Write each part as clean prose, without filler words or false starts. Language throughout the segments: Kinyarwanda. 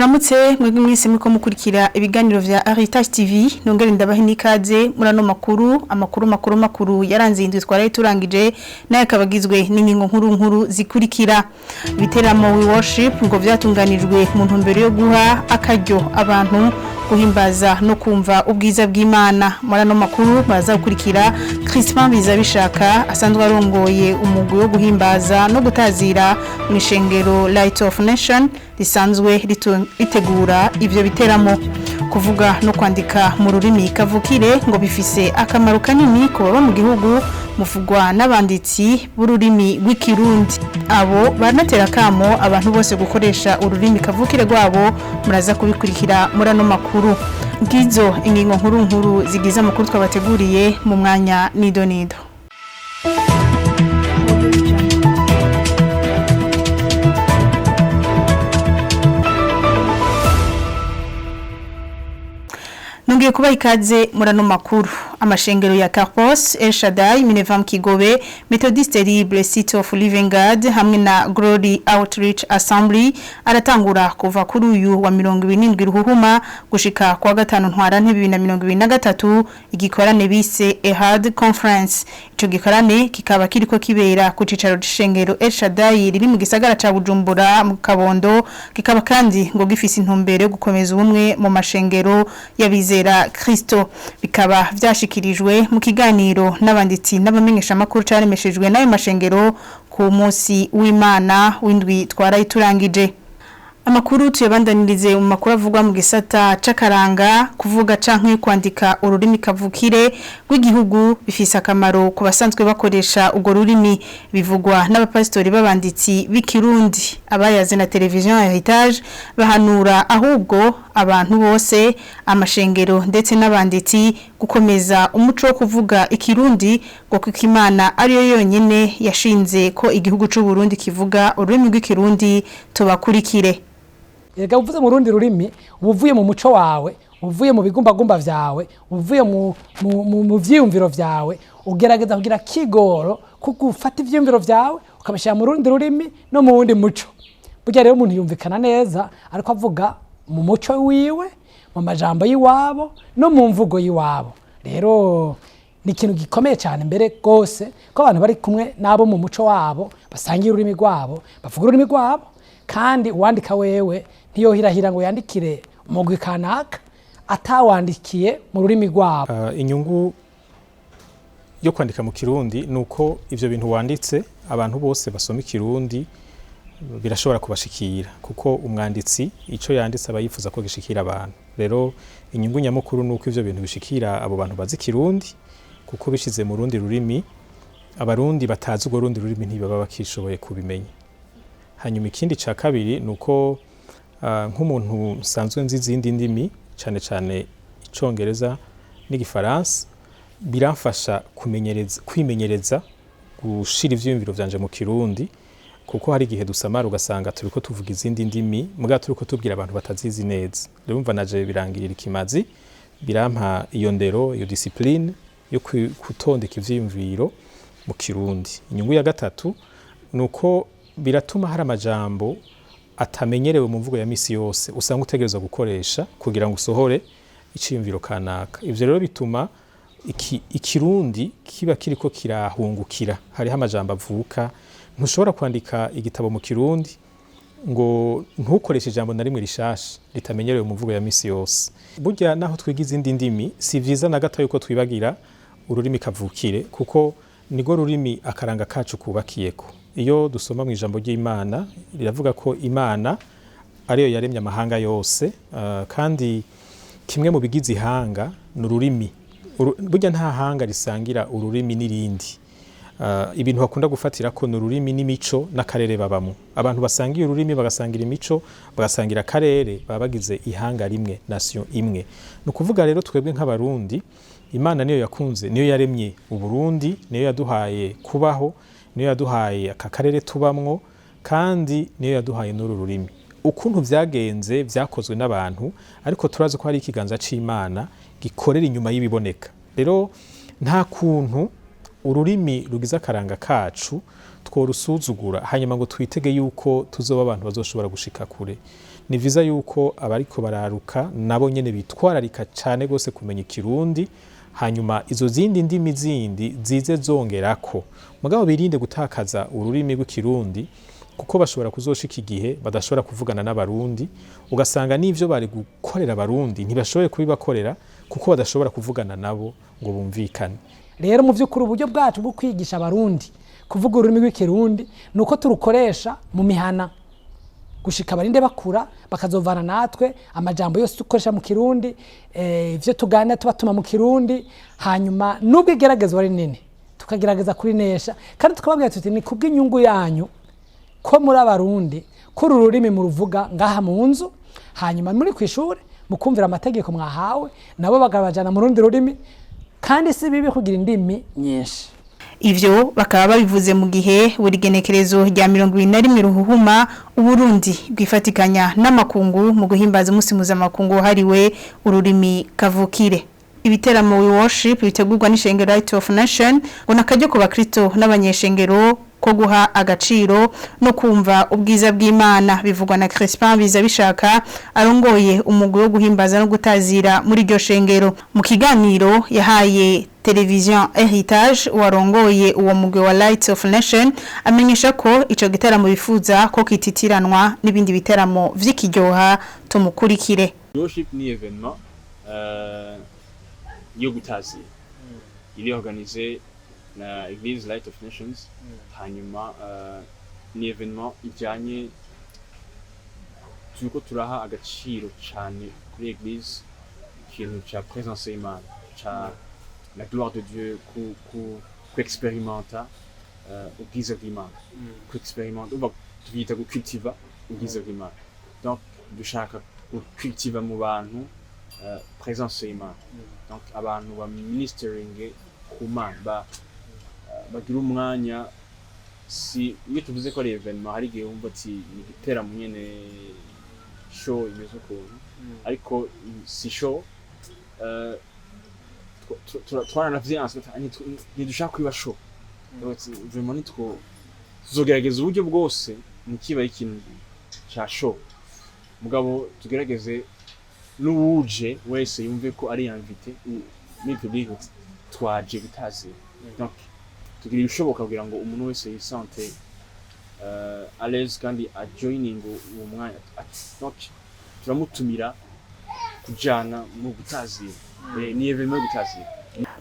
Mwaramutse mwebwe mwese muriko mukurikira ibiganiro vya Heritage TV nongere ndabaha nikaze murano makuru yaranze indwi twaraye turangije naye akabagizwe n'ingingo nkuru zikurikira ibiteramo we worship ngo vyatunganijwe mu ntumbero yo guha akaryo abantu guhimbaza no kumva ubwiza bw'Imana murano makuru baza gukurikira Crispin BIZABISHAKA asanzwe arongoye umurwi wo guhimbaza no gutazira mw'ishengero Light of Nation risanzwe ritegura ivyo biteramo kuvuga no kwandika mu rurimi kavukire ngo bifise akamaro kanini ko baba mu gihugu muvugwa n'abanditsi b'ururimi rw'ikirundi abo baratera akamo abantu bose gukoresha ururimi kavukire rwabo muraza kubikurikira murano makuru ngizo ingingo nkuru zigize amakuru twabateguriye mu mwanya nido Nungiye kuba ikaze murano makuru amashengero ya Carpos El Shaddai Minevam Kigobe Methodist Libre City of Living God hamwe na Glory Outreach Assembly aratangura kuva kuri uyu wa 27 ruhuhuma gushika kwa gatanu ntwarante 2023 igikorane bise Ehad Conference ico gikorane kikaba kiriko kibera ku cicaro c'ishengero El Shaddai riri mu gisagara ca Bujumbura mu Kabondo kikaba kandi ngo gifise intumbero yo gukomeza ubumwe mu mashengero y'abizera Kristo bikaba vyashikirijwe mu kiganiro n'abanditsi n'abamenyesha makuru caremeshejwe nayo mashengero ku munsi w'Imana w'indwi twaraye turangije Amakuru tuyabandanirize mu makuru avugwa mu gisata c'akaranga kuvuga canke kwandika ururimi kavukire rw'igihugu bifise akamaro ku basanzwe bakoresha ugo rurimi bivugwa n'abapastori b'abanditsi b'ikirundi abayaze na televiziyo ya Heritage bahanura ahubwo abantu bose amashengero ndetse n'abanditsi gukomeza umuco wo kuvuga ikirundi ngo kw'Imana ariyo yonyene yashinze ko igihugu c'u Burundi kivuga ururimi rw'ikirundi tubakurikire Ega uvuze mu rundi rurimi uvuye mu muco wawe uvuye mu bigumbagumba vyawe uvuye mu vyiyumviro vyawe ugerageza kugira kigoro kugufata ivyiyumviro vyawe ukabashira mu rundi rurimi no mu wundi muco burya rero umuntu yumvikana neza ariko avuga mu muco wiwe mu majambo yiwabo no mu mvugo yiwabo rero ni ikintu gikomeye cyane mbere gose ko abantu bari kumwe nabo mu muco wabo basangira ururimi rwabo bavuga ururimi rwabo kandi uwandika wewe ntiyohirahira ngo yandikire umugwi kanaka atawandikiye mu rurimi rwabo inyungu yo kwandika mu kirundi nuko ivyo bintu wanditse abantu bose basoma ikirundi birashobora kubashikira kuko umwanditsi ico yanditse abayifuza ko gishikira abantu rero inyungu nyamukuru nuko ivyo bintu bishikira abo bantu bazi kirundi kuko bishize mu rundi rurimi abarundi batazi urwo rundi rurimi ntibaba bakishoboye kubimenya hanyuma ikindi ca kabiri nuko nk'umuntu nsanzwe nzi izindi ndimi cyane icongereza n'igifaransa biramfasha kwimenyereza gushira ivyiyumviro vyanje mu kirundi kuko hari igihe dusamara ugasanga turiko tuvuga izindi ndimi muga turiko tubwira abantu batazizi neza rero umva naje birangirira ikimazi birampa iyo ndero iyo discipline yo kutondeka ivyiyumviro mu kirundi inyungu ya gatatu nuko biratuma hari amajambo atamenyerewe mu mvugo ya misi yose usanga utegerezwa gukoresha kugira ngo usohore iciyumviro kanaka ivyo rero bituma ikirundi kiba kiriko kirahungukira hariho amajambo avuka ntushobora kwandika igitabo mu kirundi ngo ntukoreshe ijambo na rimwe rishasha ritamenyerewe mu mvugo ya misi yose burya naho twiga izindi ndimi si vyiza na gato yuko twibagira ururimi kavukire kuko nigo rurimi akaranga kacu kubakiyeko iyo dusoma mu ijambo ry'Imana riravuga ko Imana ariyo yaremye amahanga yose kandi kimwe mu bigize ihanga n'ururimi burya nta hanga risangira ururimi n'irindi ibintu bakunda gufatira ko n'ururimi n'imico n'akarere babamo abantu basangiye ururimi bagasangira imico bagasangira akarere babagize ihanga rimwe nation imwe no kuvuga rero twebwe nk'abarundi Imana niyo yakunze niyo yaremye uburundi niyo yaduhaye kubaho niyo yaduhaye aka karere tubamwo kandi niyo yaduhaye n'uru rurimi ukuntu vyagenze vyakozwe n'abantu ariko turazi ko hari ikiganza c'Imana gikorera inyuma y'ibiboneka rero nta kuntu ururimi rugize akaranga kacu tworusuzugura hanyuma ngo twitege yuko tuzoba abantu bazoshobora gushika kure. Ni vyiza yuko abariko bararuka nabo nyene bitwararika cyane gose kumenya ikirundi, hanyuma izo zindi ndimi zindi zize zongerako mugabo birinde gutakaza ururimi rw'ikirundi, kuko bashobora kuzoshika igihe badashobora kuvugana n'abarundi, ugasanga n'ivyo bari gukorera abarundi ntibashoboye kubibakorera kuko badashobora kuvugana nabo ngo bumvikane. Rero mu vy'ukuri uburyo bwacu bwo kwigisha abarundi kuvuga ururimi rw'ikirundi nuko turukoresha mu mihana gushika barinde bakura bakazovana natwe amajambo yose dukoresha mu kirundi, ivyo tuganira tubatuma mu kirundi, hanyuma nubwo igeragezwa ari nini tukagerageza kurinesha kandi tukababwira tuti ni kubw'inyungu yanyu ko muri abarundi kuri ururimi mu ruvuga ngaha mu nzu, hanyuma muri kw'ishure mukumvira amategeko mwahawe nabo bagabajana mu rundi rurimi, kandi si bibi kugira indimi nyinshi. Ivyo bakaba babivuze mu gihe buri genekerezo rya 21 ruhuhuma Uburundi bwifatikanya n'amakungu mu guhimbaza umunsi mpuzamakungu hariwe ururimi kavukire. Ibiteramo we worship bitegurwa n'ishengero Light of Nation ngo nakajyo ku bakristo n'abanyeshengero ko guha agaciro no kumva ubwiza bw'Imana, bivugwa na Crispin BIZABISHAKA arongoye umurwi wo guhimbaza no gutazira muri iryo shengero. Mu kiganiro yahaye televiziyo Heritage warongoye uwo mugwi wa Light of Nation amenyesha ko ico gitaramo bifuza ko kititiranwa n'ibindi biteramo vy'ikiryoha tumukurikire. Worship ni événement yo gutazira. Il est organisé na Église Light of Nations, hanyuma ni événement ijanye tuko turaha agaciro cyane kuri Église, ikintu ca présence y'Imana, ca la gloire de Dieu, ku expérimenta ubwiza bw'Imana, ku expérimenta uba twita ku cultiva ubwiza bw'Imana. Donc dushaka ku cultiva mu bantu présence y'Imana. Donc abantu ba ministering ku Mana bagira umwanya, si iyo tuvuze ko ari événement hari gihe wumva ati ni gitera mu nyene show imeze ukuntu, ariko si show twaranavyanse ntidushaka kwiba show, vraiment nitwo tuzogerageza uburyo bwose nikiba ikintu ca show, mugabo tugerageze n'uwuje wese yumve ko ari invité muri public twaje gutazira. Donc tugira ibishoboka kugira ngo umuntu wese yisante à l'aise kandi a joining uwo mwanya. Donc turamutumira kujana mu gutazira, ni événement gutazira.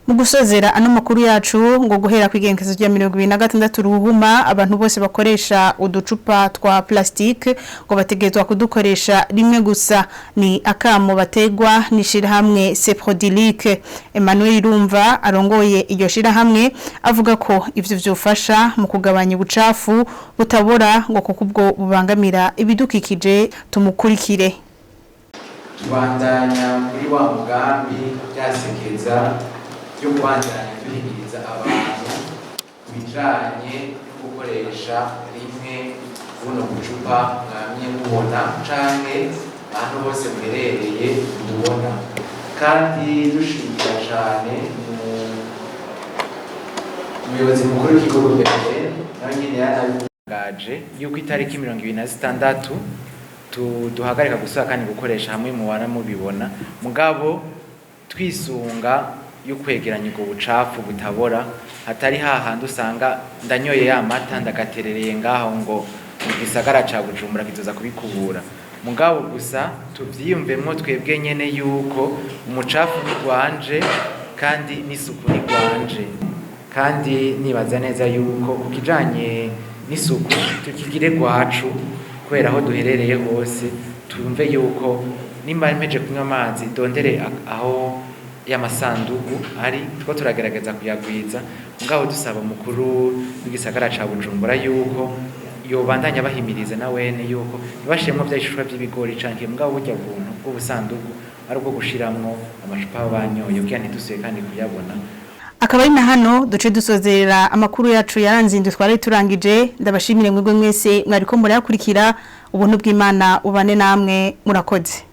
Mu gusozera ano makuru yacu ngo guhera kwigenkezo rya 2026 ruhuma abantu bose bakoresha uducupa twa plastique ngo bategezwa kudukoresha rimwe gusa. Ni akamo bategwa nishira hamwe Seprodilique. Emmanuel Irumva arongoye iryo shira hamwe avuga ko ivyo vyofasha mu kugabanya ubucafu butabora ngo kubwo bubangamira ibidukikije. Tumukurikire. Tubandanya muri wa mugambi byasekeza yo kubandanya duhimiriza abantu bijanye no gukoresha rimwe buno bucupa mwamye mubona canke ahantu hose mwerereye mubona, kandi dushimira cane umuyobozi mukuru w'ikigo guverineri nawe nyene yanabigaje yuko itariki 26 duhagarika gusaba kandi gukoresha hamwe mu wana mubibona, mugabo twisunga yo kwegeranya ubwo bucafu butabora, hatari hahandi usanga ndanyoye ya mata ndagaterereye ngaho ngo mu gisagara ca Bujumbura kizoza kubikubura. Mugabo gusa tuvyiyumvemo twebwe nyene yuko umucafu nigwanje kandi n'isuku nigwanje, kandi nibaza neza yuko kukijanye n'isuku tukigire gwacu kubera aho duherereye hose, tumve yuko nimba mpeje kunywa amazi dondere aho y'amasandugu ari two turagerageza kuyagwiza, mugabo dusaba mukuru w'igisagara ca Bujumbura yuko yobandanya bahimiriza nawene yuko ntibashiremwo vy'ibishishwa by'ibigori canke mugabo burya buntu bw'ubusandugu ari ubwo gushiramwo amacupa banyoye kugira ntidusuye kandi kuyabona. Akaba ari na hano duce dusozerera amakuru yacu yaranze twari turangije. Ndabashimire mwebwe mwese mwariko murayakurikira. Ubuntu bw'Imana ubane namwe, murakoze.